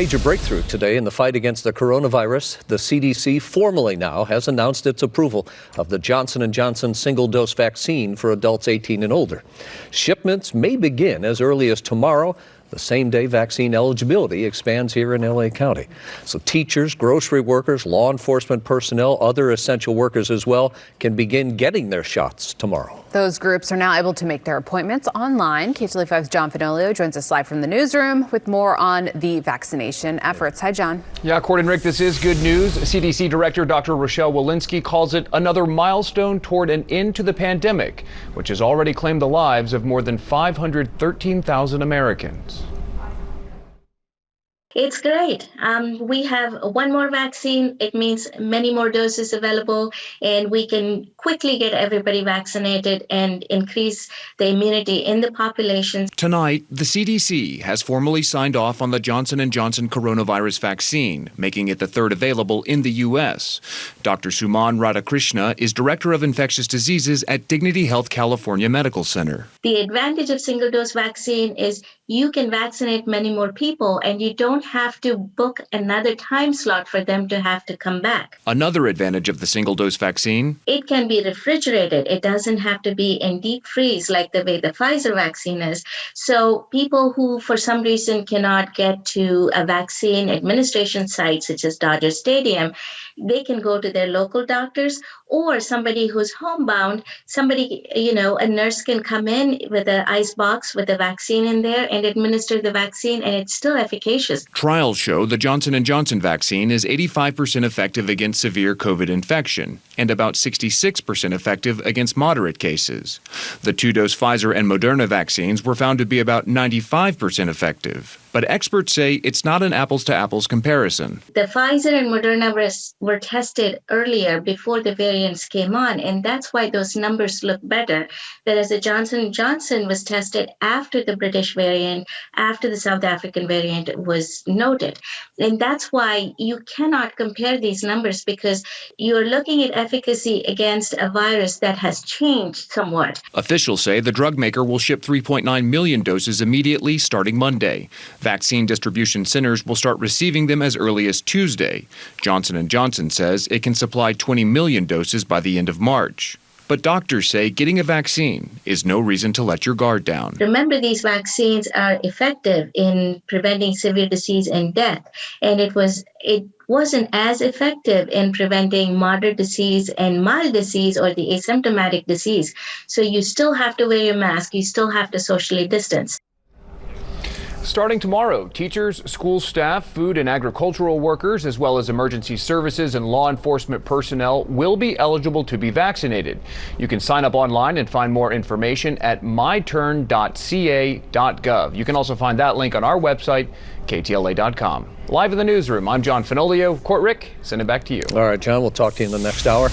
Major breakthrough today in the fight against the coronavirus. The CDC formally now has announced its approval of the Johnson & Johnson single-dose vaccine for adults 18 and older. Shipments may begin as early as tomorrow. The same day vaccine eligibility expands here in LA County. So teachers, grocery workers, law enforcement personnel, other essential workers as well can begin getting their shots tomorrow. Those groups are now able to make their appointments online. KTLA 5's John Fenolio joins us live from the newsroom with more on the vaccination efforts. Hi, John. Yeah, Court and Rick, this is good news. CDC Director Dr. Rochelle Walensky calls it another milestone toward an end to the pandemic, which has already claimed the lives of more than 513,000 Americans. It's great. We have one more vaccine. It means many more doses available, and we can quickly get everybody vaccinated and increase the immunity in the population. Tonight, the CDC has formally signed off on the Johnson & Johnson coronavirus vaccine, making it the third available in the U.S. Dr. Suman Radhakrishna is Director of Infectious Diseases at Dignity Health California Medical Center. The advantage of single-dose vaccine is you can vaccinate many more people, and you don't have to book another time slot for them to have to come back. Another advantage of the single-dose vaccine? It can be refrigerated. It doesn't have to be in deep freeze like the way the Pfizer vaccine is. So people who, for some reason, cannot get to a vaccine administration site, such as Dodger Stadium, they can go to their local doctors, or somebody who's homebound, a nurse can come in with an ice box with a vaccine in there and administer the vaccine, and it's still efficacious. Trials show the Johnson & Johnson vaccine is 85% effective against severe COVID infection and about 66% effective against moderate cases. The two-dose Pfizer and Moderna vaccines were found to be about 95% effective. But experts say it's not an apples-to-apples comparison. The Pfizer and Moderna were tested earlier before the variants came on, and that's why those numbers look better. Whereas the Johnson & Johnson was tested after the British variant, after the South African variant was noted. And that's why you cannot compare these numbers, because you're looking at efficacy against a virus that has changed somewhat. Officials say the drug maker will ship 3.9 million doses immediately starting Monday. Vaccine distribution centers will start receiving them as early as Tuesday. Johnson & Johnson says it can supply 20 million doses by the end of March. But doctors say getting a vaccine is no reason to let your guard down. Remember, these vaccines are effective in preventing severe disease and death, and it wasn't as effective in preventing moderate disease and mild disease or the asymptomatic disease. So you still have to wear your mask, you still have to socially distance. Starting tomorrow, teachers, school staff, food and agricultural workers, as well as emergency services and law enforcement personnel will be eligible to be vaccinated. You can sign up online and find more information at myturn.ca.gov. You can also find that link on our website, KTLA.com. Live in the newsroom, I'm John Fenolio. Court Rick, send it back to you. All right, John, we'll talk to you in the next hour.